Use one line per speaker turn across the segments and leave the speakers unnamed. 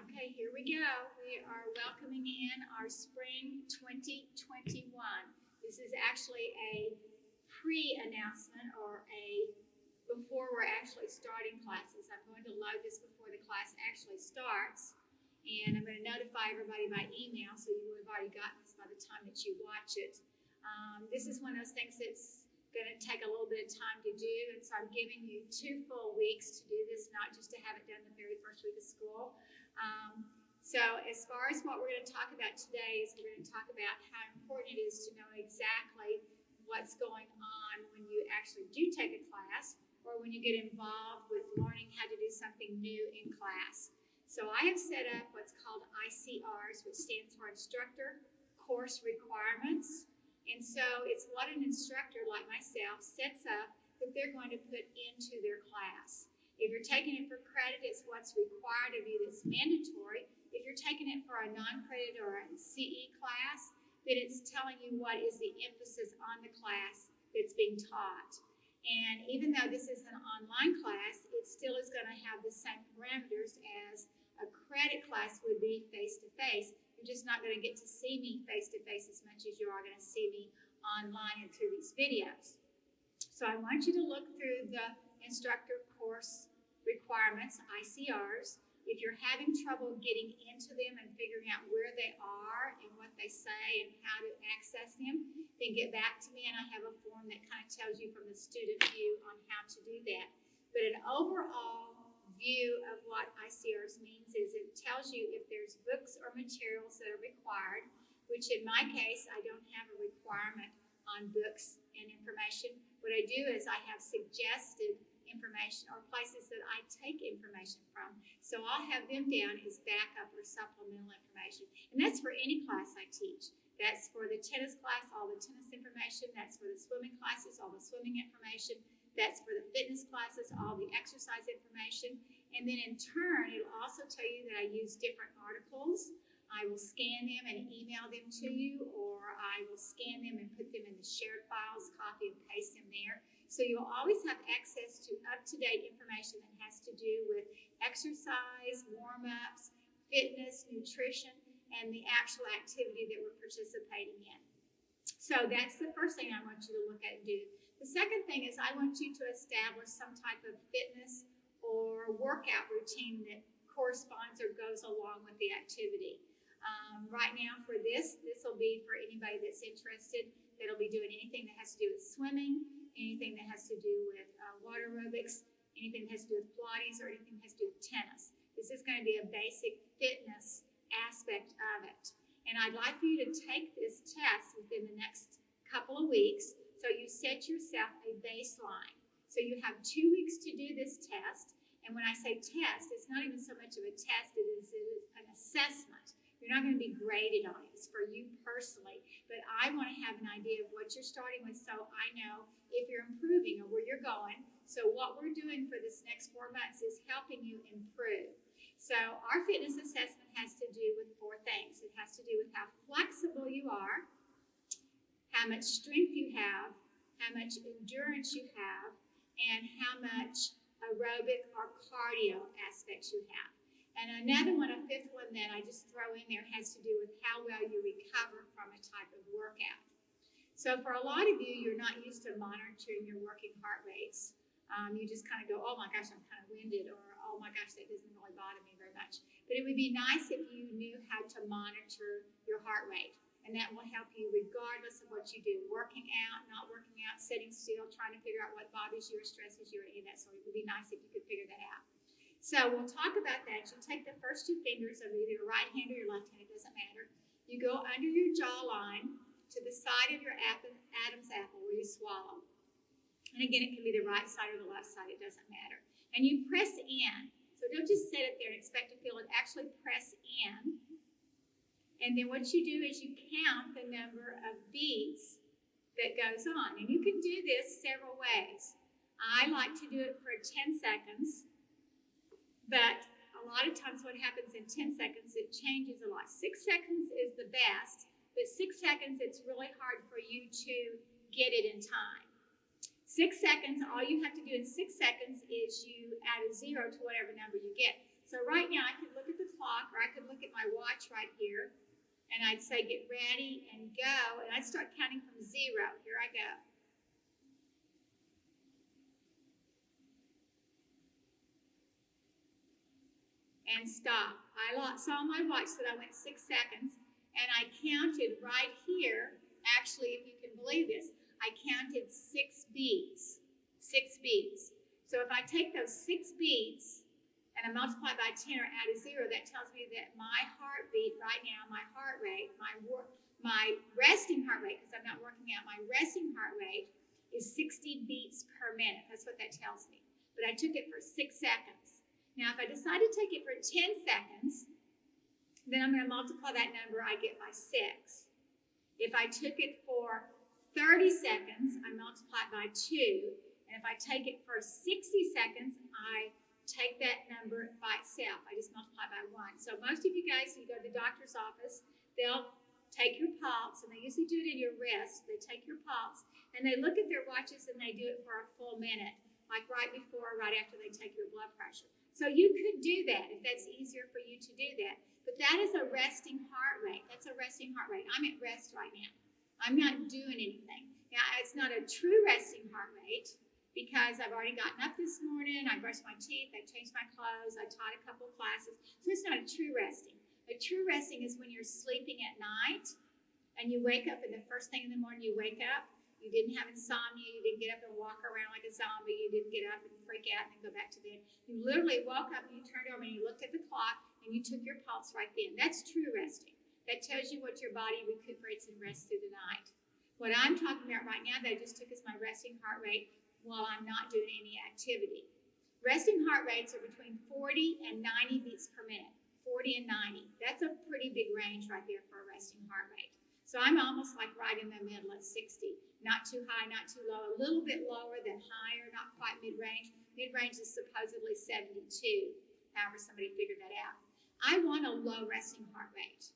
Okay, here we go. We are welcoming in our spring 2021. This is actually a pre-announcement or before we're actually starting classes. I'm going to load this before the class actually starts, and I'm going to notify everybody by email so you would have already gotten this by the time that you watch it. This is one of those things that's going to take a little bit of time to do, and so I'm giving you 2 full weeks to do this, not just to have it done the very first week of school. So as far as what we're going to talk about today is we're going to talk about how important it is to know exactly what's going on when you actually do take a class or when you get involved with learning how to do something new in class. So I have set up what's called ICRs, which stands for Instructor Course Requirements. And so it's what an instructor like myself sets up that they're going to put into their class. If you're taking it for credit, it's what's required of you that's mandatory. If you're taking it for a non-credit or a CE class, then it's telling you what is the emphasis on the class that's being taught. And even though this is an online class, it still is going to have the same parameters as a credit class would be face-to-face. You're just not going to get to see me face-to-face as much as you are going to see me online and through these videos. So I want you to look through the instructor course requirements, ICRs. If you're having trouble getting into them and figuring out where they are and what they say and how to access them, then get back to me and I have a form that kind of tells you from the student view on how to do that. But an overall view of what ICRs means is it tells you if there's books or materials that are required, which in my case, I don't have a requirement on books and information. What I do is I have suggested information or places that I take information from. So I'll have them down as backup or supplemental information. And that's for any class I teach. That's for the tennis class, all the tennis information. That's for the swimming classes, all the swimming information. That's for the fitness classes, all the exercise information. And then in turn, it'll also tell you that I use different articles. I will scan them and email them to you, or I will scan them and put them in the shared files, copy and paste them there. So you'll always have access to up-to-date information that has to do with exercise, warm-ups, fitness, nutrition, and the actual activity that we're participating in. So that's the first thing I want you to look at and do. The second thing is I want you to establish some type of fitness or workout routine that corresponds or goes along with the activity. Right now for this will be for anybody that's interested that'll be doing anything that has to do with swimming, anything that has to do with water aerobics, anything that has to do with Pilates, or anything that has to do with tennis. This is going to be a basic fitness aspect of it. And I'd like for you to take this test within the next couple of weeks, so you set yourself a baseline. So you have 2 weeks to do this test, and when I say test, it's not even so much of a test, it is an assessment. You're not going to be graded on it. It's for you personally, but I want to have an idea of what you're starting with so I know if you're improving or where you're going. So what we're doing for this next 4 months is helping you improve. So our fitness assessment has to do with 4 things. It has to do with how flexible you are, how much strength you have, how much endurance you have, and how much aerobic or cardio aspects you have. And another one, a 5th one that I just throw in there, has to do with how well you recover from a type of workout. So for a lot of you, you're not used to monitoring your working heart rates. You just kind of go, oh my gosh, I'm kind of winded, or oh my gosh, that doesn't really bother me very much. But it would be nice if you knew how to monitor your heart rate. And that will help you regardless of what you do, working out, not working out, sitting still, trying to figure out what bothers you or stresses you or any of that sort. It would be nice if you could figure that out. So we'll talk about that. You take the first 2 fingers of either your right hand or your left hand, it doesn't matter. You go under your jawline to the side of your Adam's apple where you swallow. And again, it can be the right side or the left side, it doesn't matter. And you press in. So don't just sit it there and expect to feel it. Actually press in. And then what you do is you count the number of beats that goes on. And you can do this several ways. I like to do it for 10 seconds. But a lot of times what happens in 10 seconds, it changes a lot. 6 seconds is the best, but 6 seconds, it's really hard for you to get it in time. 6 seconds, all you have to do in 6 seconds is you add a 0 to whatever number you get. So right now I could look at the clock, or I could look at my watch right here, and I'd say get ready and go, and I'd start counting from 0. Here I go. And stop. I saw my watch that I went 6 seconds, and I counted right here. Actually, if you can believe this, I counted 6 beats. 6 beats. So if I take those 6 beats and I multiply by 10 or add a 0, that tells me that my heartbeat right now, my heart rate, my resting heart rate, because I'm not working out, my resting heart rate is 60 beats per minute. That's what that tells me. But I took it for 6 seconds. Now, if I decide to take it for 10 seconds, then I'm going to multiply that number I get by 6. If I took it for 30 seconds, I multiply it by 2. And if I take it for 60 seconds, I take that number by itself. I just multiply by 1. So most of you guys, you go to the doctor's office, they'll take your pulse, and they usually do it in your wrist. They take your pulse, and they look at their watches, and they do it for a full minute, like right before or right after they take your blood pressure. So you could do that if that's easier for you to do that. But that is a resting heart rate. That's a resting heart rate. I'm at rest right now. I'm not doing anything. Now, it's not a true resting heart rate because I've already gotten up this morning, I brushed my teeth, I changed my clothes, I taught a couple of classes. So it's not a true resting. A true resting is when you're sleeping at night and you wake up, and the first thing in the morning you wake up, you didn't have insomnia, you didn't get up and walk around like a zombie, you didn't get up and freak out and then go back to bed. You literally woke up and you turned over and you looked at the clock and you took your pulse right then. That's true resting. That tells you what your body recuperates and rests through the night. What I'm talking about right now that I just took is my resting heart rate while I'm not doing any activity. Resting heart rates are between 40 and 90 beats per minute. 40 and 90. That's a pretty big range right there for a resting heart rate. So I'm almost like right in the middle at 60. Not too high, not too low. A little bit lower than higher, not quite mid-range. Mid-range is supposedly 72. However, somebody figured that out. I want a low resting heart rate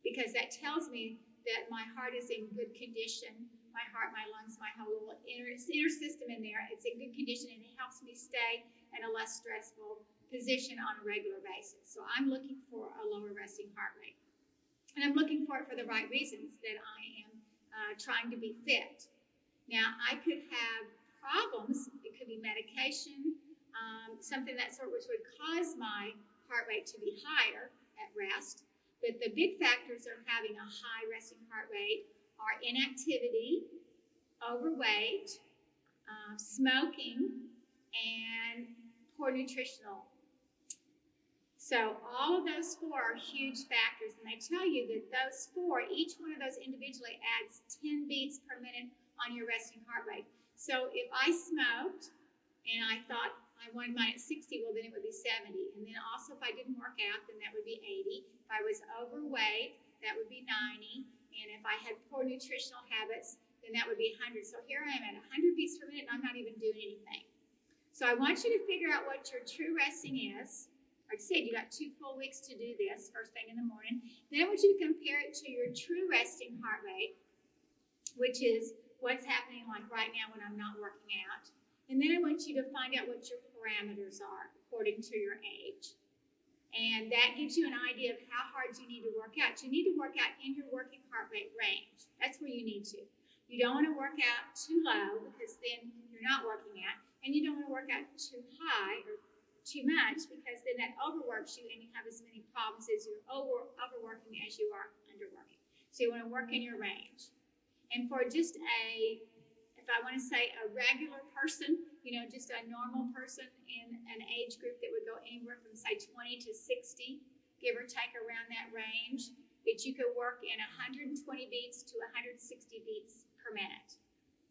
because that tells me that my heart is in good condition. My heart, my lungs, my whole little inner system in there, it's in good condition, and it helps me stay in a less stressful position on a regular basis. So I'm looking for a lower resting heart rate. And I'm looking for it for the right reasons, that I am trying to be fit. Now, I could have problems. It could be medication, something that sort, which would cause my heart rate to be higher at rest. But the big factors of having a high resting heart rate are inactivity, overweight, smoking, and poor nutritional. So all of those 4 are huge factors, and they tell you that those 4, each one of those individually adds 10 beats per minute on your resting heart rate. So if I smoked and I thought I wanted mine at 60, well, then it would be 70. And then also if I didn't work out, then that would be 80. If I was overweight, that would be 90. And if I had poor nutritional habits, then that would be 100. So here I am at 100 beats per minute, and I'm not even doing anything. So I want you to figure out what your true resting is. Like I said, you got 2 full weeks to do this, first thing in the morning. Then I want you to compare it to your true resting heart rate, which is what's happening like right now when I'm not working out. And then I want you to find out what your parameters are according to your age. And that gives you an idea of how hard you need to work out. You need to work out in your working heart rate range. That's where you need to. You don't want to work out too low because then you're not working out. And you don't want to work out too high or too much because then that overworks you and you have as many problems as you're overworking as you are underworking. So you want to work in your range. And for just if I want to say a regular person, just a normal person in an age group that would go anywhere from say 20 to 60, give or take around that range, that you could work in 120 beats to 160 beats per minute.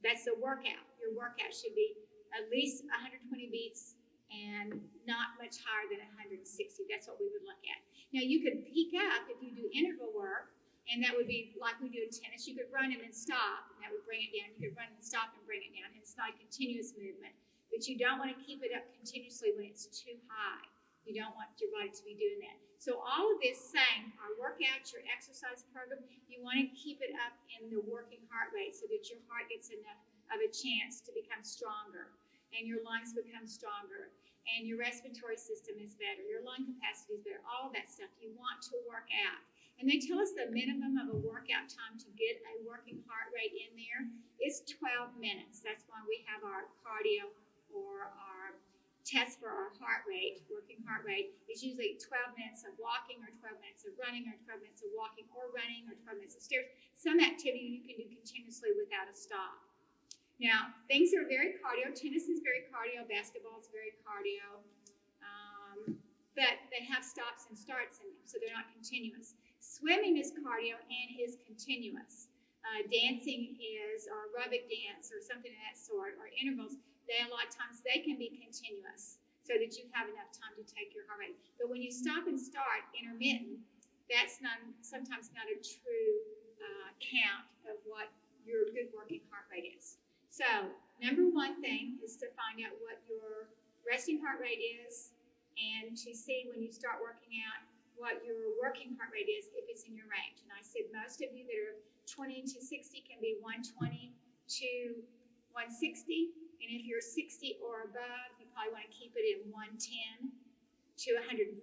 That's the workout. Your workout should be at least 120 beats and not much higher than 160. That's what we would look at. Now, you could peak up if you do interval work, and that would be like we do in tennis. You could run and then stop, and that would bring it down. You could run and stop and bring it down. And it's not a continuous movement. But you don't want to keep it up continuously when it's too high. You don't want your body to be doing that. So all of this saying, our workouts, your exercise program, you want to keep it up in the working heart rate so that your heart gets enough of a chance to become stronger and your lungs become stronger. and your respiratory system is better, your lung capacity is better, all that stuff. You want to work out. And they tell us the minimum of a workout time to get a working heart rate in there is 12 minutes. That's why we have our cardio or our test for our heart rate, working heart rate, is usually 12 minutes of walking or 12 minutes of running or 12 minutes of walking or running or 12 minutes of stairs. Some activity you can do continuously without a stop. Now, things are very cardio. Tennis is very cardio. Basketball is very cardio. But they have stops and starts in them, so they're not continuous. Swimming is cardio and is continuous. Dancing is, or aerobic dance or something of that sort, or intervals, a lot of times they can be continuous so that you have enough time to take your heart rate. But when you stop and start intermittent, that's sometimes not a true count of what your good working heart rate is. So, number one thing is to find out what your resting heart rate is and to see when you start working out what your working heart rate is if it's in your range. And I said most of you that are 20 to 60 can be 120 to 160. And if you're 60 or above, you probably want to keep it in 110 to 140.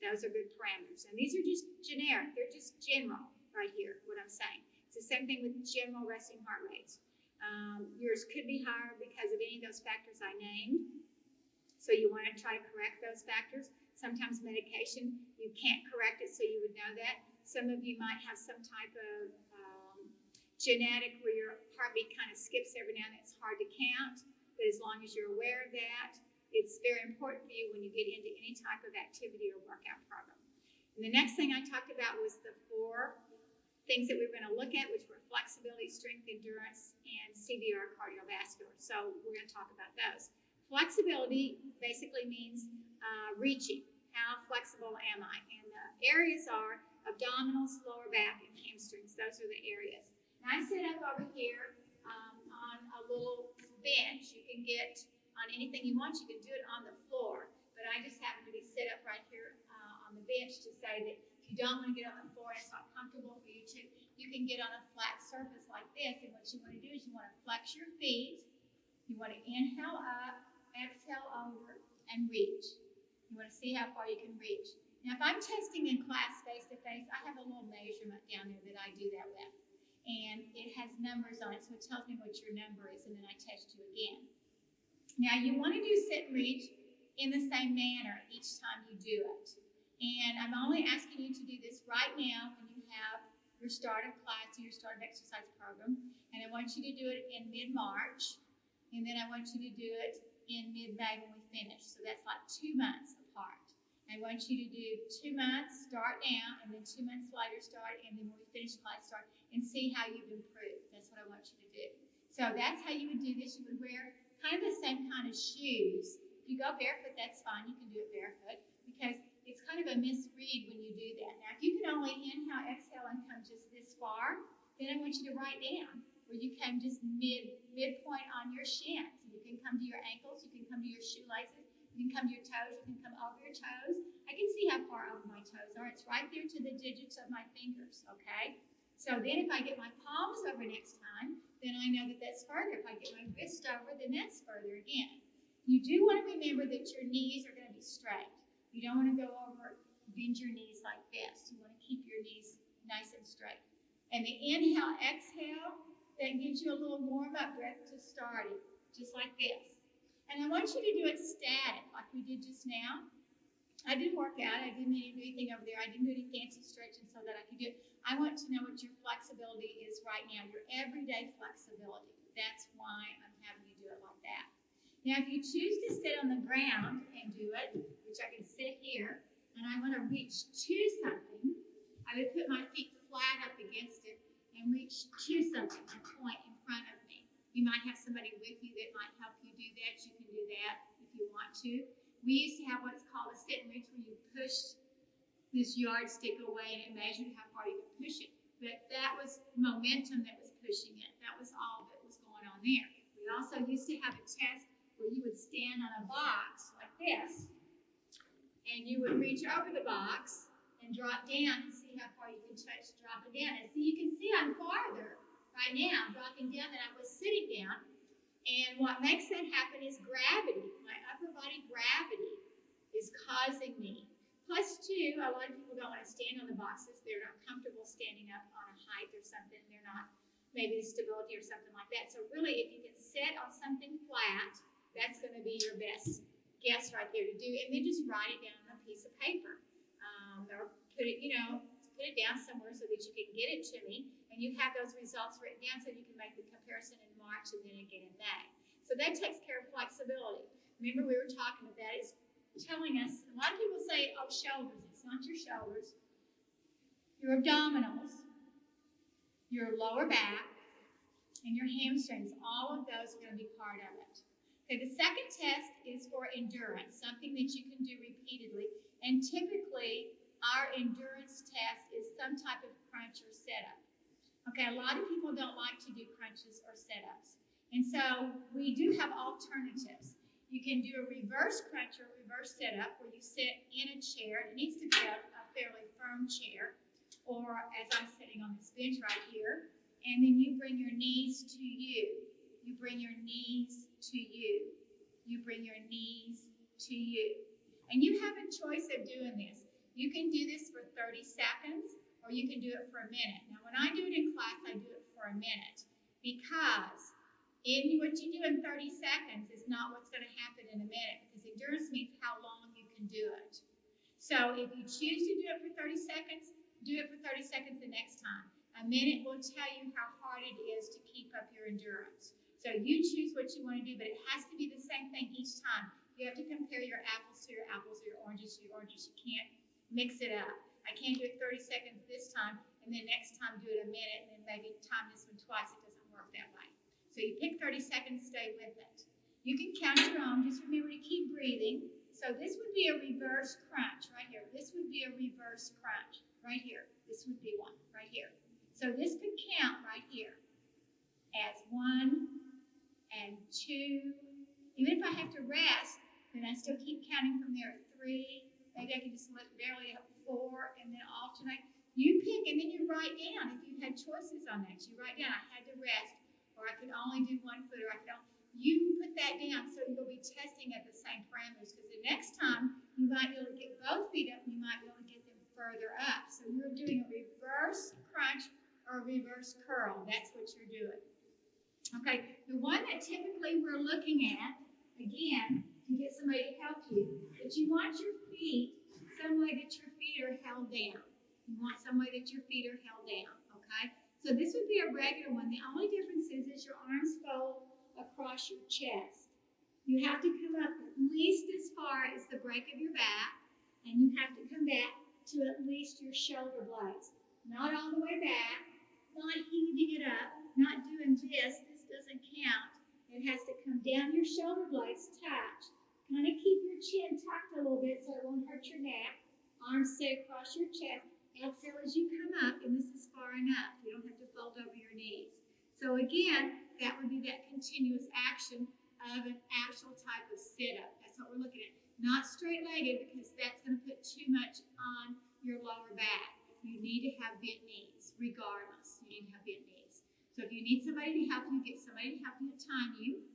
Those are good parameters. And these are just generic. They're just general right here, what I'm saying. It's the same thing with general resting heart rates. Yours could be higher because of any of those factors I named. So you want to try to correct those factors. Sometimes medication, you can't correct it, so you would know that. Some of you might have some type of genetic where your heartbeat kind of skips every now and then. It's hard to count, but as long as you're aware of that, it's very important for you when you get into any type of activity or workout program. And the next thing I talked about was the 4 things that we were going to look at, which were flexibility, strength, endurance, and CVR cardiovascular. So we're going to talk about those. Flexibility basically means reaching. How flexible am I? And the areas are abdominals, lower back, and hamstrings. Those are the areas. And I sit up over here on a little bench. You can get on anything you want. You can do it on the floor. But I just happen to be set up right here on the bench to say that if you don't want to get on the floor and it's not comfortable for you to, you can get on a flat surface like this. And what you want to do is you want to flex your feet. You want to inhale up, exhale over, and reach. You want to see how far you can reach. Now, if I'm testing in class face-to-face, I have a little measurement down there that I do that with. And it has numbers on it, so it tells me what your number is, and then I test you again. Now, you want to do sit and reach in the same manner each time you do it. And I'm only asking you to do this right now when you have your start of class or your start of exercise program. And I want you to do it in mid-March. And then I want you to do it in mid-May when we finish. So that's like 2 months apart. I want you to do 2 months, start now, and then 2 months later start, and then when we finish class, start, and see how you've improved. That's what I want you to do. So that's how you would do this. You would wear kind of the same kind of shoes. If you go barefoot, that's fine. You can do it barefoot because it's kind of a misread when you do that. Now, if you can only inhale, exhale, and come just this far, then I want you to write down where you came just midpoint on your shins. You can come to your ankles, you can come to your shoelaces, you can come to your toes, you can come over your toes. I can see how far over my toes are. It's right there to the digits of my fingers, okay? So then if I get my palms over next time, then I know that that's further. If I get my wrist over, then that's further again. You do want to remember that your knees are going to be straight. You don't want to go over, bend your knees like this. You want to keep your knees nice and straight. And the inhale, exhale, that gives you a little warm-up breath to start it, just like this. And I want you to do it static, like we did just now. I didn't work out. I didn't do anything over there. I didn't do any fancy stretching so that I could do it. I want to know what your flexibility is right now, your everyday flexibility. That's why I'm having you do it like that. Now, if you choose to sit on the ground and do it, which I can sit here, and I want to reach to something, I would put my feet flat up against it and reach to something, a point in front of me. You might have somebody with you that might help you do that. You can do that if you want to. We used to have what's called a sit and reach where you push this yardstick away and it measured how far you could push it. But that was momentum that was pushing it. That was all that was going on there. We also used to have a test where you would stand on a box like this and you would reach over the box and drop down and see how far you can touch dropping down. And so you can see I'm farther right now dropping down than I was sitting down. And what makes that happen is gravity. My upper body gravity is causing me. Plus two, a lot of people don't want to stand on the boxes. They're not comfortable standing up on a height or something. They're not, maybe the stability or something like that. So really, if you can sit on something flat, that's going to be your best guess right there to do. And then just write it down on a piece of paper. Or put it, put it down somewhere so that you can get it to me. And you have those results written down so you can make the comparison in March and then again in May. So that takes care of flexibility. Remember, we were talking about that. It's telling us, a lot of people say, oh, shoulders. It's not your shoulders. Your abdominals, your lower back, and your hamstrings. All of those are going to be part of it. Okay, the second test is for endurance, something that you can do repeatedly. And typically, our endurance test is some type of crunch or setup. Okay, a lot of people don't like to do crunches or setups. And so we do have alternatives. You can do a reverse crunch or reverse setup where you sit in a chair. It needs to be a fairly firm chair, or as I'm sitting on this bench right here. And then you bring your knees to you. You bring your knees to you. You bring your knees to you. And you have a choice of doing this. You can do this for 30 seconds, or you can do it for a minute. Now, when I do it in class, I do it for a minute, because what you do in 30 seconds is not what's going to happen in a minute, because endurance means how long you can do it. So if you choose to do it for 30 seconds, do it for 30 seconds the next time. A minute will tell you how hard it is to keep up your endurance. So you choose what you want to do, but it has to be the same thing each time. You have to compare your apples to your apples, or your oranges to your oranges. You can't mix it up. I can't do it 30 seconds this time, and then next time do it a minute, and then maybe time this one twice. It doesn't work that way. So you pick 30 seconds, stay with it. You can count your own. Just remember to keep breathing. So this would be a reverse crunch right here. This would be a reverse crunch right here. This would be one right here. So this could count right here as 1 and 2. Even if I have to rest, then I still keep counting from there at 3. Maybe I can just let barely up 4 and then alternate. You pick and then you write down. If you had choices on that, you write down, I had to rest, or I could only do 1 foot, or I could only. You put that down so you'll be testing at the same parameters, because the next time you might be able to get both feet up and you might be able to get them further up. So you're doing a reverse crunch or a reverse curl. That's what you're doing. Okay, the one that typically we're looking at, again, to get somebody to help you, but you want your feet some way that your feet are held down. You want some way that your feet are held down, okay? So this would be a regular one. The only difference is your arms fold across your chest. You have to come up at least as far as the break of your back, and you have to come back to at least your shoulder blades. Not all the way back, not heaving it up, not doing this. This doesn't count. It has to come down your shoulder blades, touch. Kind of keep your chin tucked a little bit so it won't hurt your neck. Arms stay across your chest. Exhale as you come up, and this is far enough. You don't have to fold over your knees. So again, that would be that continuous action of an actual type of sit-up. That's what we're looking at. Not straight-legged, because that's going to put too much on your lower back. You need to have bent knees, regardless. You need to have bent knees. So if you need somebody to help you, get somebody to help you to time you.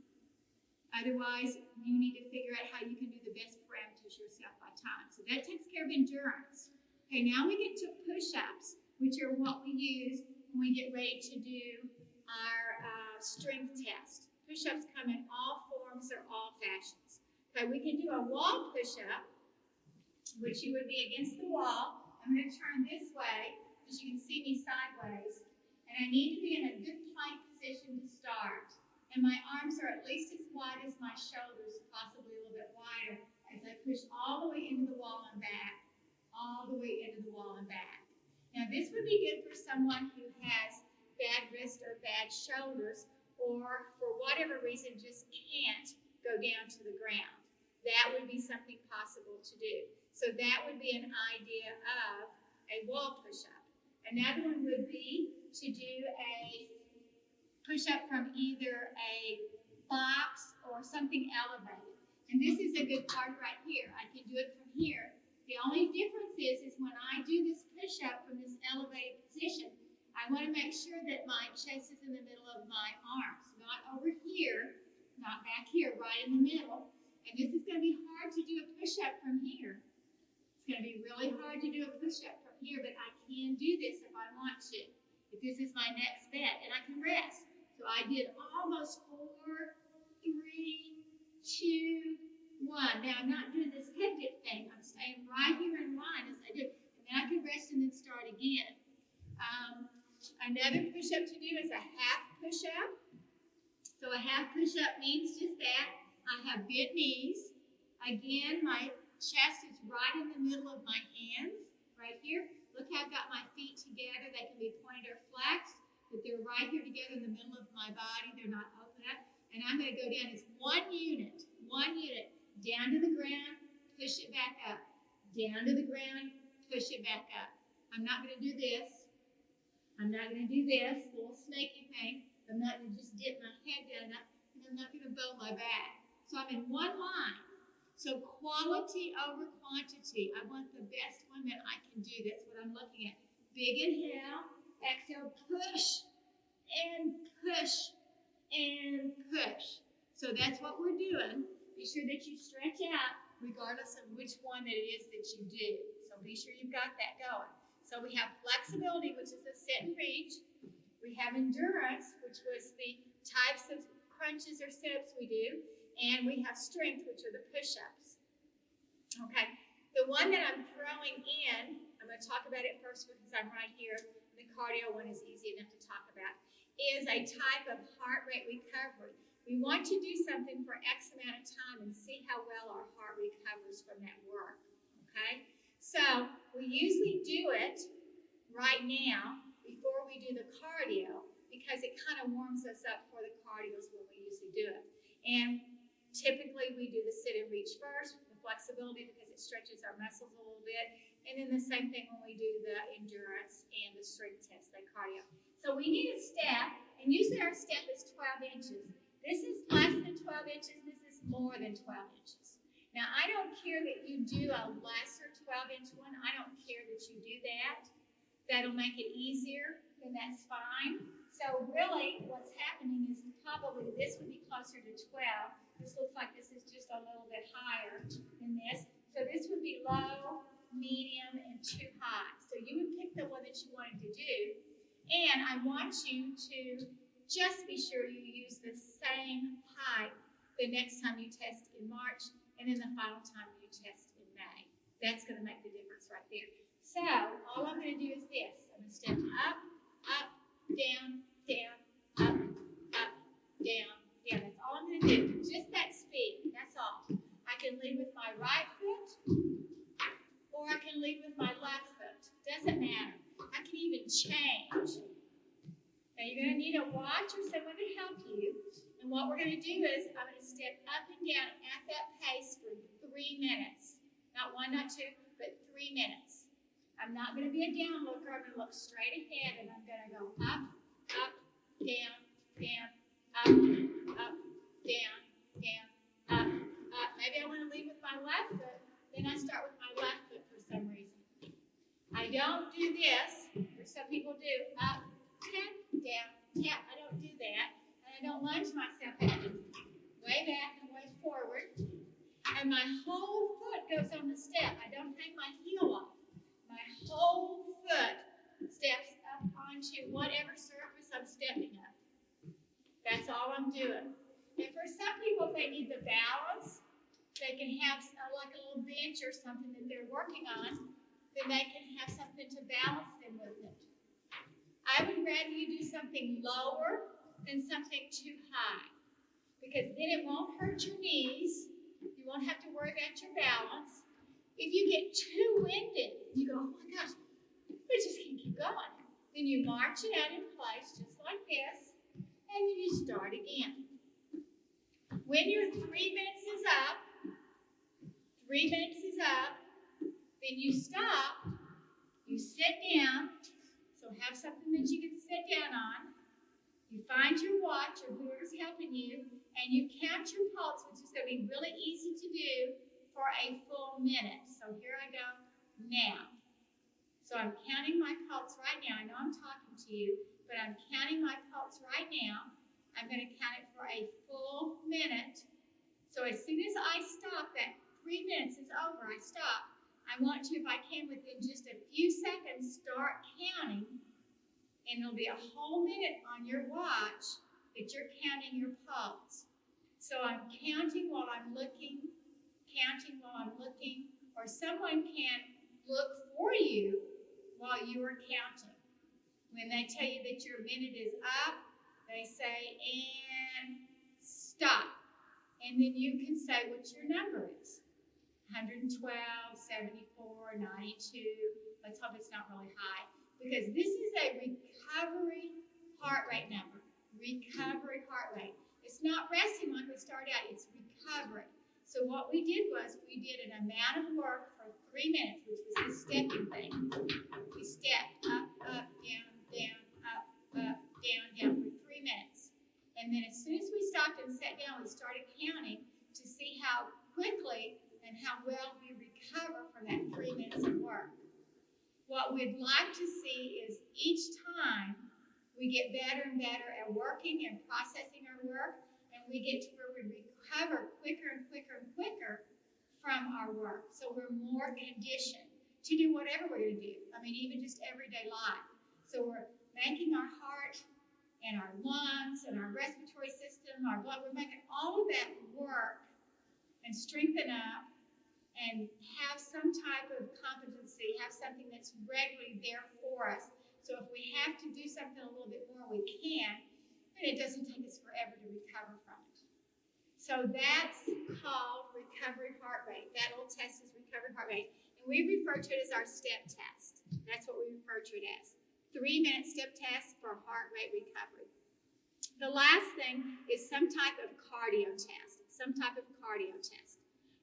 Otherwise, you need to figure out how you can do the best parameters yourself by time. So that takes care of endurance. Okay, now we get to push-ups, which are what we use when we get ready to do our strength test. Push-ups come in all forms or all fashions. Okay, we can do a wall push-up, which you would be against the wall. I'm going to turn this way so you can see me sideways. And I need to be in a good plank position to start. And my arms are at least as wide as my shoulders, possibly a little bit wider, as I push all the way into the wall and back, all the way into the wall and back. Now, this would be good for someone who has bad wrists or bad shoulders, or for whatever reason just can't go down to the ground. That would be something possible to do. So that would be an idea of a wall push-up. Another one would be to do a push-up from either a box or something elevated. And this is a good part right here. I can do it from here. The only difference is when I do this push-up from this elevated position, I want to make sure that my chest is in the middle of my arms, not over here, not back here, right in the middle. And this is going to be hard to do a push-up from here. It's going to be really hard to do a push-up from here, but I can do this if I want to. If this is my next bet, and I can rest. So I did almost 4, 3, 2, 1. Now I'm not doing this head dip thing. I'm staying right here in line as I do. And then I can rest and then start again. Another push-up to do is a half push-up. So a half push-up means just that. I have bent knees. Again, my chest is right in the middle of my hands, right here. Look how I've got my feet together. They can be pointed or flexed, but they're right here together in the middle of my body. They're not open up. And I'm going to go down as one unit, down to the ground, push it back up. Down to the ground, push it back up. I'm not going to do this. I'm not going to do this little snaky thing. I'm not going to just dip my head down up, and I'm not going to bow my back. So I'm in one line. So quality over quantity. I want the best one that I can do. That's what I'm looking at. Big inhale, exhale, push, and push, and push. So that's what we're doing. Be sure that you stretch out regardless of which one that it is that you do. So be sure you've got that going. So we have flexibility, which is the sit and reach. We have endurance, which was the types of crunches or sit-ups we do. And we have strength, which are the push-ups. Okay, the one that I'm throwing in, I'm going to talk about it first because I'm right here. The cardio one is easy enough to talk about, is a type of heart rate recovery. We want to do something for X amount of time and see how well our heart recovers from that work. Okay, so we usually do it right now before we do the cardio because it kind of warms us up for the cardios when we usually do it. And typically, we do the sit and reach first, the flexibility because it stretches our muscles a little bit, and then the same thing when we do the endurance and the strength test, the cardio. So we need a step, and usually our step is 12 inches. This is less than 12 inches, this is more than 12 inches. Now, I don't care that you do a lesser 12-inch one. I don't care that you do that. That'll make it easier, then that's fine. So really, what's happening is probably this would be closer to 12. This looks like this is just a little bit higher than this. So this would be low, medium, and too high. So you would pick the one that you wanted to do. And I want you to just be sure you use the same height the next time you test in March and then the final time you test in May. That's going to make the difference right there. So all I'm going to do is this. I'm going to step up, up, down, down, up, up, down, down. That's all I'm going to do. Just that speed. That's all. I can lead with my right foot or I can lead with my left foot. Doesn't matter. I can even change. Now you're going to need a watch or someone to help you. And what we're going to do is I'm going to step up and down at that pace for 3 minutes. Not 1, not 2, but 3 minutes. I'm not going to be a down looker. I'm going to look straight ahead and I'm going to go up, up, down, down, up, up, down, down, up, up. Maybe I want to lead with my left foot. Then I start with my left foot for some reason. I don't do this, or some people do. Up, tap, down, tap. I don't do that. And I don't lunge myself out. Way back and way forward. And my whole foot goes on the step. I don't hang my heel off. My whole foot steps up onto whatever surface I'm stepping up. That's all I'm doing. And for some people, if they need the balance, they can have like a little bench or something that they're working on, then they can have something to balance them with it. I would rather you do something lower than something too high, because then it won't hurt your knees. You won't have to worry about your balance. If you get too winded, you go, oh my gosh, I just can't keep going. Then you march it out in place just like this, and then you start again. When your 3 minutes is up, then you stop, you sit down, so have something that you can sit down on. You find your watch or whoever's helping you, and you count your pulse, which is going to be really easy to do for a full minute. So here I go now. So I'm counting my pulse right now. I know I'm talking to you, but I'm counting my pulse right now. I'm going to count it for a full minute. So as soon as I stop, that 3 minutes is over, I stop. I want to, if I can, within just a few seconds, start counting. And it'll be a whole minute on your watch that you're counting your pulse. So I'm counting while I'm looking, or someone can look for you while you are counting. When they tell you that your minute is up, they say, and stop. And then you can say what your number is. 112, 74, 92. Let's hope it's not really high. Because this is a recovery heart rate number. Recovery heart rate. It's not resting like we started out. It's recovery. So what we did was we did an amount of work for 3 minutes, which was the stepping thing. We stepped up, up, down, down, up, up, down, down for 3 minutes. And then as soon as we stopped and sat down, we started counting to see how quickly and how well we recover from that 3 minutes of work. What we'd like to see is each time we get better and better at working and processing our work, and we get to where we recover quicker and quicker and quicker from our work. So we're more conditioned to do whatever we're going to do. I mean, even just everyday life. So we're making our heart and our lungs and our respiratory system, our blood, we're making all of that work and strengthen up and have some type of competency, have something that's regularly there for us. So if we have to do something a little bit more, we can, and it doesn't take us forever to recover from it. So that's called recovery heart rate. That little test is recovery heart rate. And we refer to it as our step test. That's what we refer to it as. 3-minute step test for heart rate recovery. The last thing is some type of cardio test.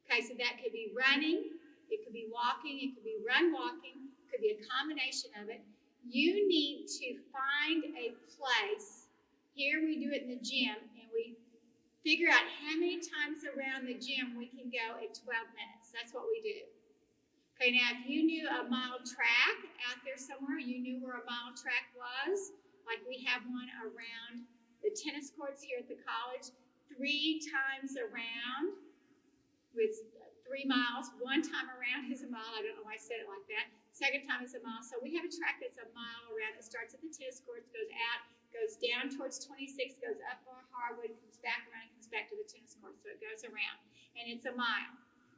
Okay, so that could be running, it could be walking, it could be walking, it could be a combination of it. You need to find a place. Here we do it in the gym, and we figure out how many times around the gym we can go in 12 minutes. That's what we do. Okay, now if you knew a mile track out there somewhere, you knew where a mile track was, like we have one around the tennis courts here at the college, 3 times around with 3 miles. 1 time around is a mile. I don't know why I said it like that. 2nd time is a mile. So we have a track that's a mile around. It starts at the tennis courts, goes out, goes down towards 26, goes up on Harwood, comes back around, and comes back to the tennis court. So it goes around, and it's a mile.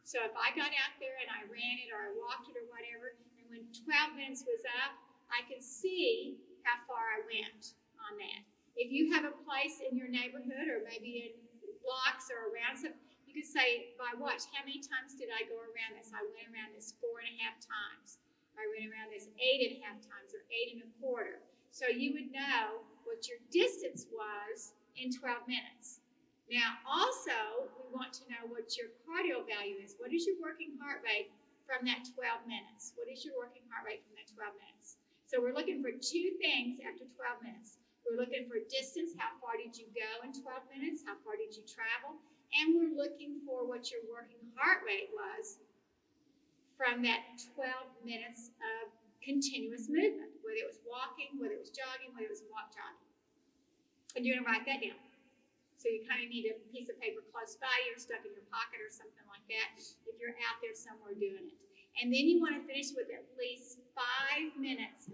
So if I got out there and I ran it or I walked it or whatever, and when 12 minutes was up, I could see how far I went on that. If you have a place in your neighborhood or maybe in blocks or around something, you could say by watch, how many times did I go around this? I went around this 4.5 times. I went around this 8.5 times or 8.25. So you would know what your distance was in 12 minutes. Now, also, we want to know what your cardio value is. What is your working heart rate from that 12 minutes? What is your working heart rate from that 12 minutes? So we're looking for 2 things after 12 minutes. We're looking for distance. How far did you go in 12 minutes? How far did you travel? And we're looking for what your working heart rate was from that 12 minutes of continuous movement, whether it was walking, whether it was jogging, whether it was jogging. And you're going to write that down. So you kind of need a piece of paper close by you or stuck in your pocket or something like that if you're out there somewhere doing it. And then you want to finish with at least 5 minutes,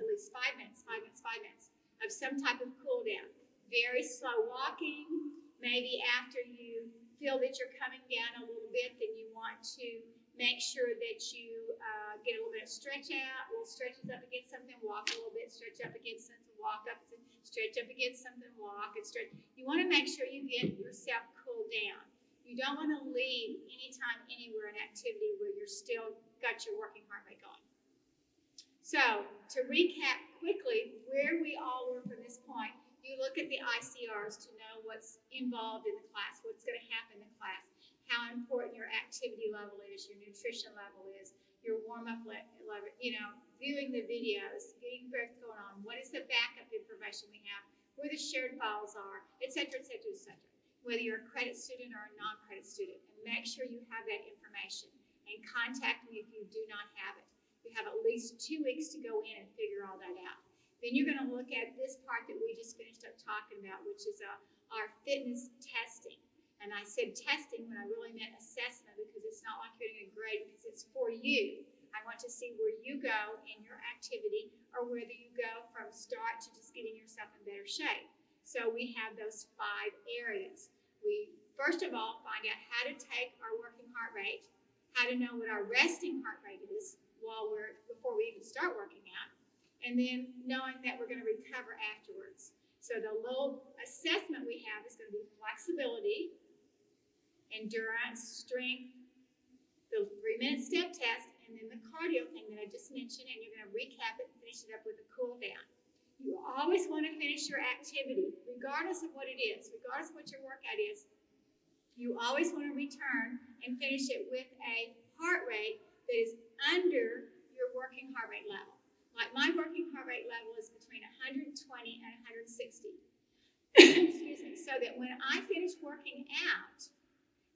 of some type of cool down. Very slow walking. Maybe after you feel that you're coming down a little bit, then you want to make sure that you get a little bit of stretch out, little stretches up against something, walk a little bit, stretch up against something, walk up, stretch up against something, walk and stretch. You want to make sure you get yourself cooled down. You don't want to leave anytime, anywhere an activity where you're still got your working heart rate going. So to recap quickly where we all were from this point, you look at the ICRs to know what's involved in the class, what's going to happen in the class, how important your activity level is, your nutrition level is, your warm-up level, viewing the videos, getting what's going on, what is the backup information we have, where the shared files are, et cetera, et cetera, et cetera. Whether you're a credit student or a non-credit student, and make sure you have that information. And contact me if you do not have it. You have at least 2 weeks to go in and figure all that out. Then you're going to look at this part that we just finished up talking about, which is a our fitness testing. And I said testing when I really meant assessment, because it's not like you're getting a grade, because it's for you. I want to see where you go in your activity, or whether you go from start to just getting yourself in better shape. So we have those 5 areas. We, first of all, find out how to take our working heart rate, how to know what our resting heart rate is before we even start working out, and then knowing that we're going to recover afterwards. So the little assessment we have is going to be flexibility, endurance, strength, the 3-minute step test, and then the cardio thing that I just mentioned, and you're going to recap it and finish it up with a cool down. You always want to finish your activity, regardless of what it is, regardless of what your workout is. You always want to return and finish it with a heart rate that is under your working heart rate level. Like my working heart rate level is between 120 and 160. Excuse me. So that when I finish working out,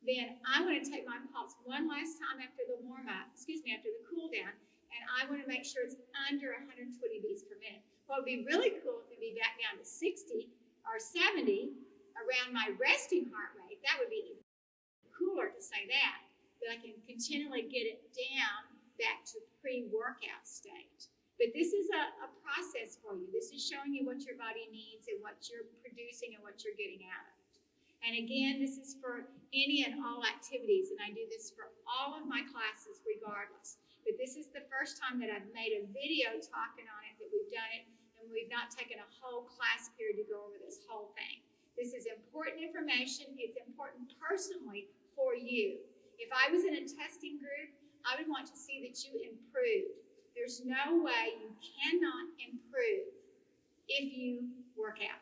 then I want to take my pulse one last time after the warm-up, after the cool-down, and I want to make sure it's under 120 beats per minute. What would be really cool if it be back down to 60 or 70 around my resting heart rate. That would be even cooler to say that I can continually get it down back to pre-workout state. But this is a process for you. This is showing you what your body needs and what you're producing and what you're getting out of it. And again, this is for any and all activities, and I do this for all of my classes regardless. But this is the first time that I've made a video talking on it, that we've done it, and we've not taken a whole class period to go over this whole thing. This is important information. It's important personally for you. If I was in a testing group, I would want to see that you improved. There's no way you cannot improve if you work out.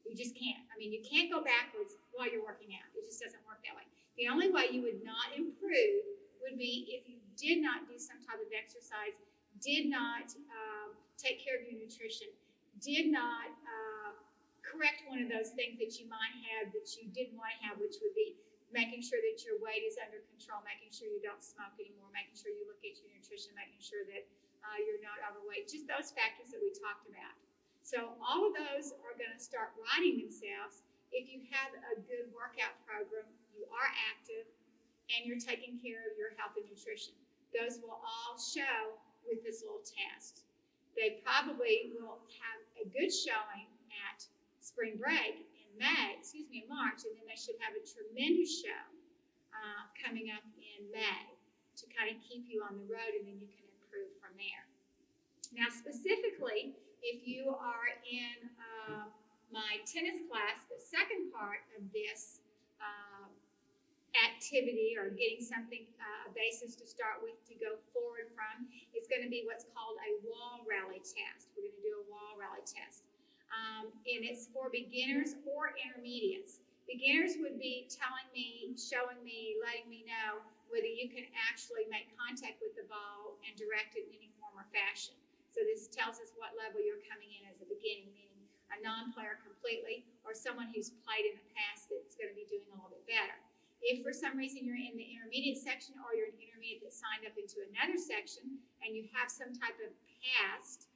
You just can't. I mean, you can't go backwards while you're working out. It just doesn't work that way. The only way you would not improve would be if you did not do some type of exercise, did not take care of your nutrition, did not correct one of those things that you might have that you didn't want to have, which would be making sure that your weight is under control, making sure you don't smoke anymore, making sure you look at your nutrition, making sure that you're not overweight, just those factors that we talked about. So all of those are going to start writing themselves if you have a good workout program, you are active, and you're taking care of your health and nutrition. Those will all show with this little test. They probably will have a good showing at spring break in March, and then they should have a tremendous show coming up in May to kind of keep you on the road, and then you can improve from there. Now, specifically, if you are in my tennis class, the second part of this activity, or getting something, a basis to start with to go forward from, is going to be what's called a wall rally test. We're going to do a wall rally test. And it's for beginners or intermediates. Beginners would be telling me, showing me, letting me know whether you can actually make contact with the ball and direct it in any form or fashion. So this tells us what level you're coming in as a beginning, meaning a non-player completely, or someone who's played in the past that's going to be doing a little bit better. If for some reason you're in the intermediate section, or you're an intermediate that signed up into another section, and you have some type of past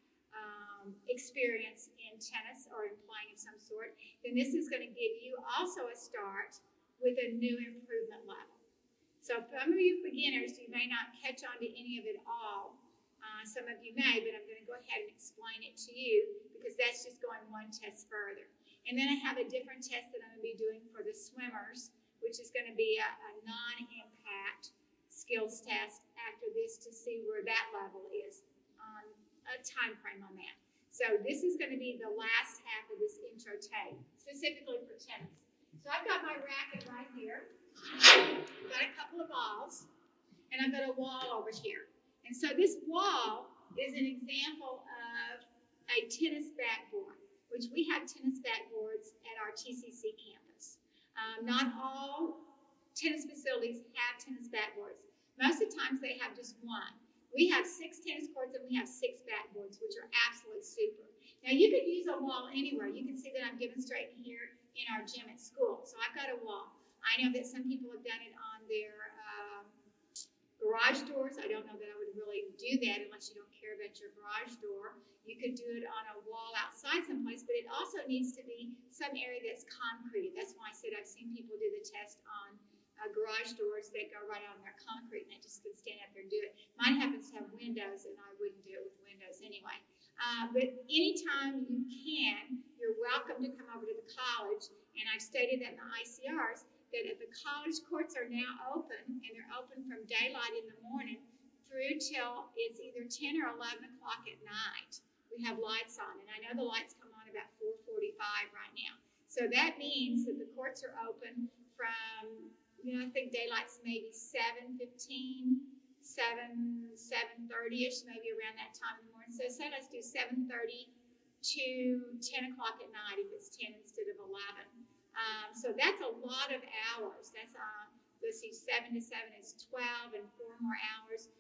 experience in tennis or in playing of some sort, then this is going to give you also a start with a new improvement level. So some of you beginners, you may not catch on to any of it all. Some of you may, but I'm going to go ahead and explain it to you, because that's just going one test further. And then I have a different test that I'm going to be doing for the swimmers, which is going to be a non-impact skills test after this, to see where that level is on a time frame on that. So this is going to be the last half of this intro tape, specifically for tennis. So I've got my racket right here. I've got a couple of balls, and I've got a wall over here. And so this wall is an example of a tennis backboard, which we have tennis backboards at our TCC campus. Not all tennis facilities have tennis backboards. Most of the times they have just one. We have 6 tennis courts, and we have 6 backboards, which are absolutely super. Now, you could use a wall anywhere. You can see that I'm demonstrating here in our gym at school. So I've got a wall. I know that some people have done it on their Garage doors, I don't know that I would really do that unless you don't care about your garage door. You could do it on a wall outside someplace, but it also needs to be some area that's concrete. That's why I said I've seen people do the test on garage doors that go right on their concrete, and they just can stand up there and do it. Mine happens to have windows, and I wouldn't do it with windows anyway. But anytime you can, you're welcome to come over to the college, and I've stated that in the ICRs, that if the college courts are now open, and they're open from daylight in the morning through till it's either 10 or 11 o'clock at night. We have lights on, and I know the lights come on about 4:45 right now. So that means that the courts are open from, I think daylight's maybe 7:15, 7:30ish, maybe around that time in the morning. So say let's do 7:30 to 10 o'clock at night if it's 10 instead of 11. So that's a lot of hours. That's, let's see, 7 to 7 is 12 and 4 more hours.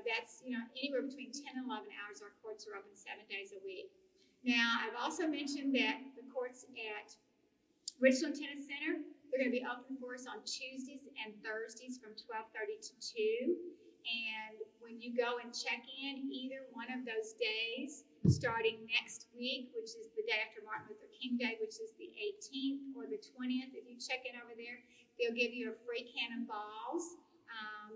That's, anywhere between 10 and 11 hours. Our courts are open 7 days a week. Now, I've also mentioned that the courts at Richland Tennis Center, they're going to be open for us on Tuesdays and Thursdays from 12:30 to 2. And when you go and check in either one of those days, starting next week, which is the day after Martin Luther King Day, which is the 18th, or the 20th, if you check in over there, they'll give you a free can of balls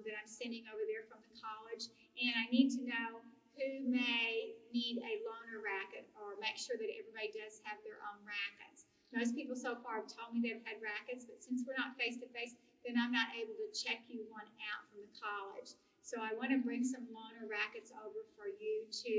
that I'm sending over there from the college. And I need to know who may need a loaner racket, or make sure that everybody does have their own rackets. Most people so far have told me they've had rackets, but since we're not face-to-face, then I'm not able to check you one out from the college. So I want to bring some loaner rackets over for you to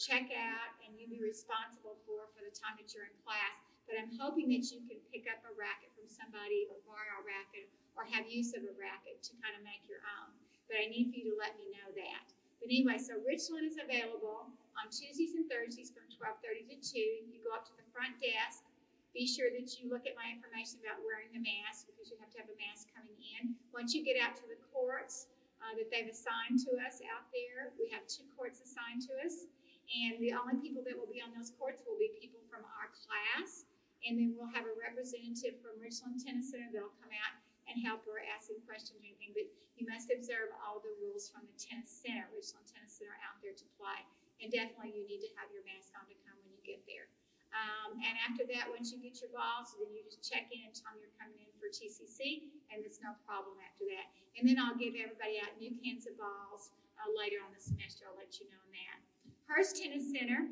check out and you be responsible for the time that you're in class. But I'm hoping that you can pick up a racket from somebody, or borrow a racket, or have use of a racket to kind of make your own. But I need for you to let me know that. But anyway, so Richland is available on Tuesdays and Thursdays from 12:30 to 2. You go up to the front desk. Be sure that you look at my information about wearing the mask, because you have to have a mask coming in. Once you get out to the courts that they've assigned to us out there, we have 2 courts assigned to us. And the only people that will be on those courts will be people from our class. And then we'll have a representative from Richland Tennis Center that'll come out and help her asking questions or anything. But you must observe all the rules from the tennis center, Richland Tennis Center, out there to play. And definitely you need to have your mask on to come when you get there. And after that, once you get your balls, then you just check in and tell them you're coming in for TCC, and it's no problem after that. And then I'll give everybody out new cans of balls later on the semester. I'll let you know on that. Hearst Tennis Center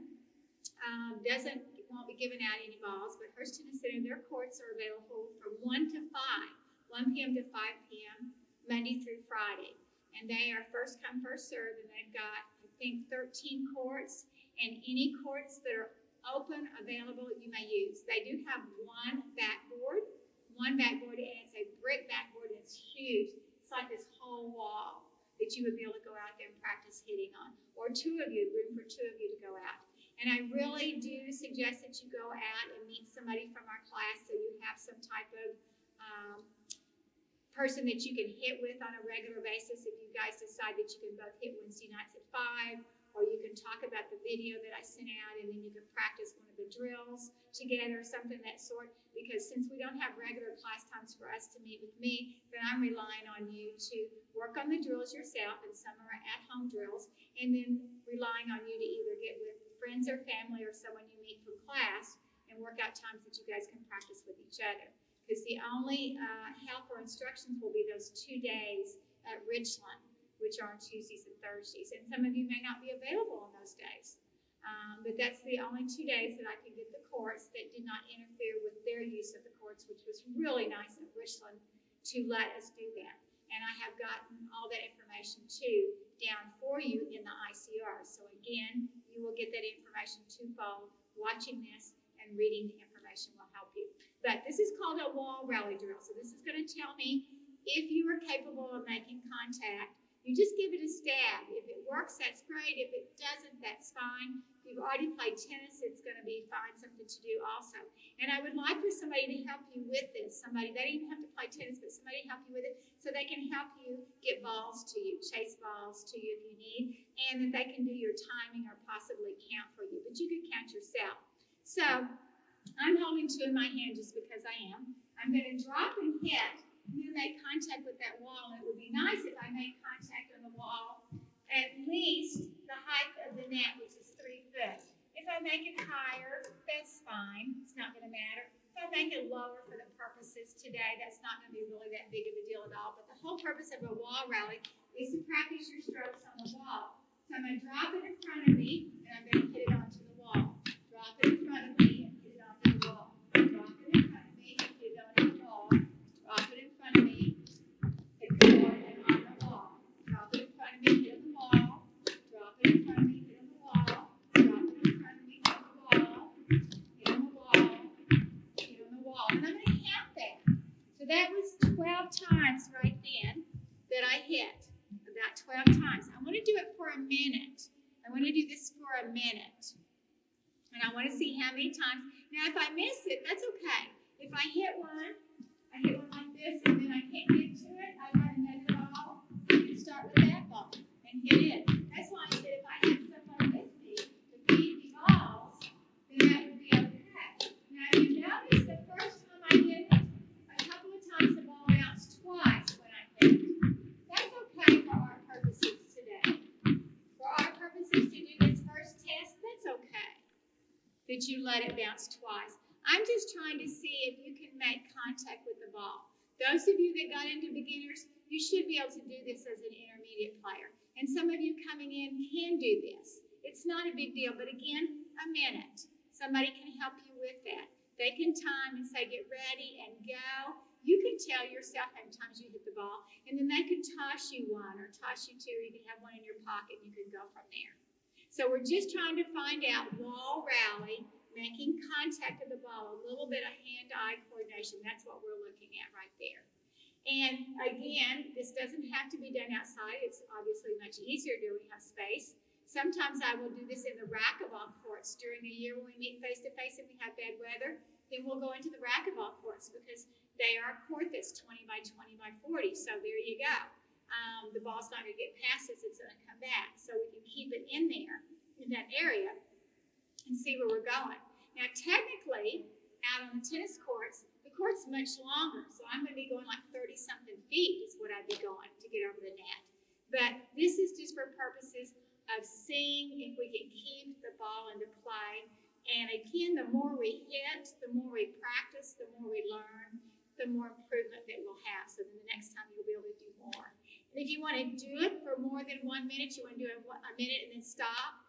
won't be giving out any balls, but Hearst Tennis Center, their courts are available from 1 to 5, 1 p.m. to 5 p.m., Monday through Friday. And they are first come, first served, and they've got, I think, 13 courts, and any courts that are open, available, you may use. They do have one backboard, and it's a brick backboard, and it's huge. It's like this whole wall that you would be able to go out there and practice hitting on. Or room for 2 of you to go out. And I really do suggest that you go out and meet somebody from our class, so you have some type of person that you can hit with on a regular basis. If you guys decide that you can both hit Wednesday nights at 5, or you can talk about the video that I sent out, and then you can practice one of the drills together, something of that sort. Because since we don't have regular class times for us to meet with me, then I'm relying on you to work on the drills yourself, and some are at-home drills, and then relying on you to either get with friends or family or someone you meet from class and work out times that you guys can practice with each other. Because the only help or instructions will be those 2 days at Richland, which are on Tuesdays and Thursdays. And some of you may not be available on those days. But that's the only 2 days that I could get the courts that did not interfere with their use of the courts, which was really nice of Richland to let us do that. And I have gotten all that information too down for you in the ICR. So again, you will get that information twofold. Watching this and reading the information will help you. But this is called a wall rally drill. So this is going to tell me if you are capable of making contact. You just give it a stab. If it works, that's great. If it doesn't, that's fine. If you've already played tennis, it's going to be fine, something to do also. And I would like for somebody to help you with this. They don't even have to play tennis, but somebody to help you with it so they can help you get balls to you, chase balls to you if you need, and that they can do your timing or possibly count for you. But you could count yourself. So I'm holding 2 in my hand just because I am. I'm going to drop and hit I'm going to make contact with that wall. It would be nice if I made contact on the wall at least the height of the net, which is 3 foot. If I make it higher, that's fine. It's not going to matter. If I make it lower for the purposes today, that's not going to be really that big of a deal at all. But the whole purpose of a wall rally is to practice your strokes on the wall. So I'm going to drop it in front of me, and I'm going to hit it onto the wall. Drop it in front of me and hit it onto the wall. Drop it in front of me and hit it onto the wall. Drop it in front of me, hit the wall, and on the wall. Drop it in front of me, hit on the wall. Drop it in front of me, hit on the wall. Drop it in front of me, hit on the wall. Hit on the wall. Hit on the wall. And I'm going to count that. So that was 12 times right then that I hit. About 12 times. I want to do it for a minute. I want to do this for a minute. And I want to see how many times. Now, if I miss it, that's okay. If I hit one like this, and then I can't get to it, I've got another ball. I can start with that ball and hit it. That's why I said if I had someone with me to feed me balls, then that would be okay. Now, you notice the first time I hit it, a couple of times the ball bounced twice when I hit it. That's okay for our purposes today. For our purposes to do this first test, that's okay that you let it bounce twice. I'm just trying to see if you can make contact with the ball. Those of you that got into beginners, you should be able to do this as an intermediate player. And some of you coming in can do this. It's not a big deal, but again, a minute. Somebody can help you with that. They can time and say, get ready and go. You can tell yourself how many times you hit the ball, and then they could toss you one or toss you two, or you can have one in your pocket and you can go from there. So we're just trying to find out wall rally, making contact of the ball, a little bit of hand-eye coordination. That's what we're looking at right there. And again, this doesn't have to be done outside. It's obviously much easier do we have space. Sometimes I will do this in the racquetball courts during the year when we meet face-to-face and we have bad weather. Then we'll go into the racquetball courts because they are a court that's 20 by 20 by 40. So there you go. The ball's not going to get past us. It's going to come back. So we can keep it in there, in that area, and see where we're going. Now, technically, out on the tennis courts, the court's much longer. So I'm going to be going like 30-something feet is what I'd be going to get over the net. But this is just for purposes of seeing if we can keep the ball into play. And again, the more we hit, the more we practice, the more we learn, the more improvement that we'll have. So then the next time you'll be able to do more. And if you want to do it for more than 1 minute, you want to do it a minute and then stop,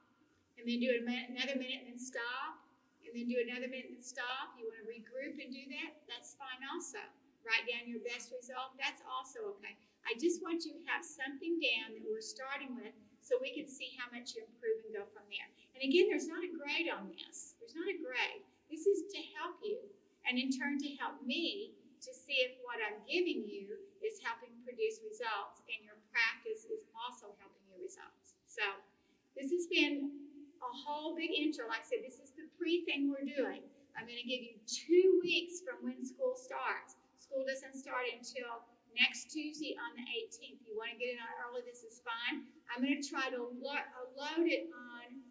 and then do it another minute and then stop, and then do another minute and stop. You want to regroup and do that? That's fine also. Write down your best result. That's also okay. I just want you to have something down that we're starting with so we can see how much you improve and go from there. And again, there's not a grade on this. There's not a grade. This is to help you, and in turn to help me to see if what I'm giving you is helping produce results, and your practice is also helping you results. So this has been a whole big intro. Like I said, this is the pre-thing we're doing. I'm going to give you 2 weeks from when school starts. School doesn't start until next Tuesday on the 18th. You want to get it on early, this is fine. I'm going to try to load it on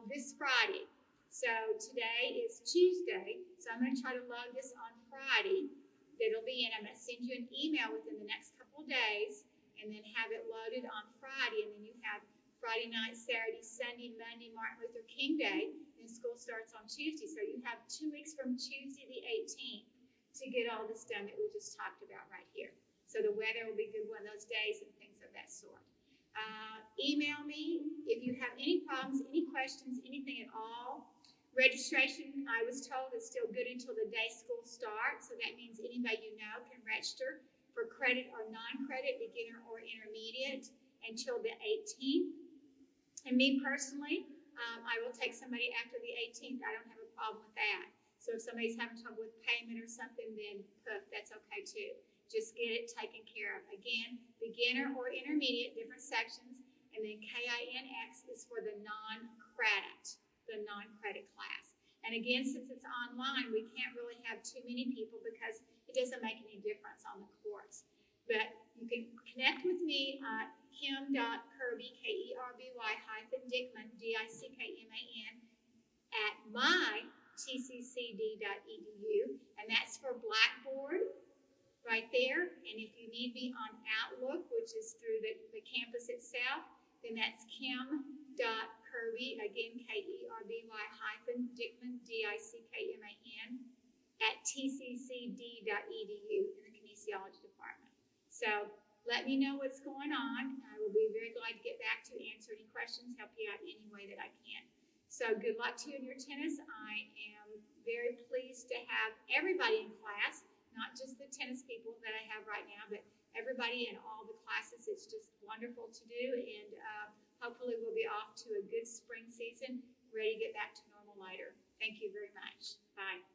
this Friday. So today is Tuesday, so I'm going to try to load this on Friday. That'll be in. I'm going to send you an email within the next couple days and then have it loaded on Friday. And then you have Friday night, Saturday, Sunday, Monday, Martin Luther King Day. And school starts on Tuesday. So you have 2 weeks from Tuesday the 18th to get all this done that we just talked about right here. So the weather will be good one of those days and things of that sort. Email me if you have any problems, any questions, anything at all. Registration, I was told, is still good until the day school starts. So that means anybody you know can register for credit or non-credit, beginner or intermediate, until the 18th. And me personally, I will take somebody after the 18th. I don't have a problem with that. So if somebody's having trouble with payment or something, then that's okay too. Just get it taken care of. Again, beginner or intermediate, different sections, and then KINX is for the non-credit class. And again, since it's online, we can't really have too many people because it doesn't make any difference on the course. But you can connect with me at kim.kirby, KERBY-Dickman, DICKMAN, at mytccd.edu, and that's for Blackboard, right there. And if you need me on Outlook, which is through the campus itself, then that's kim.kirby, again, KERBY-Dickman, DICKMAN, at tccd.edu in the kinesiology department. So let me know what's going on. I will be very glad to get back to answer any questions, help you out in any way that I can. So good luck to you in your tennis. I am very pleased to have everybody in class, not just the tennis people that I have right now, but everybody in all the classes. It's just wonderful to do, and hopefully we'll be off to a good spring season, ready to get back to normal later. Thank you very much. Bye.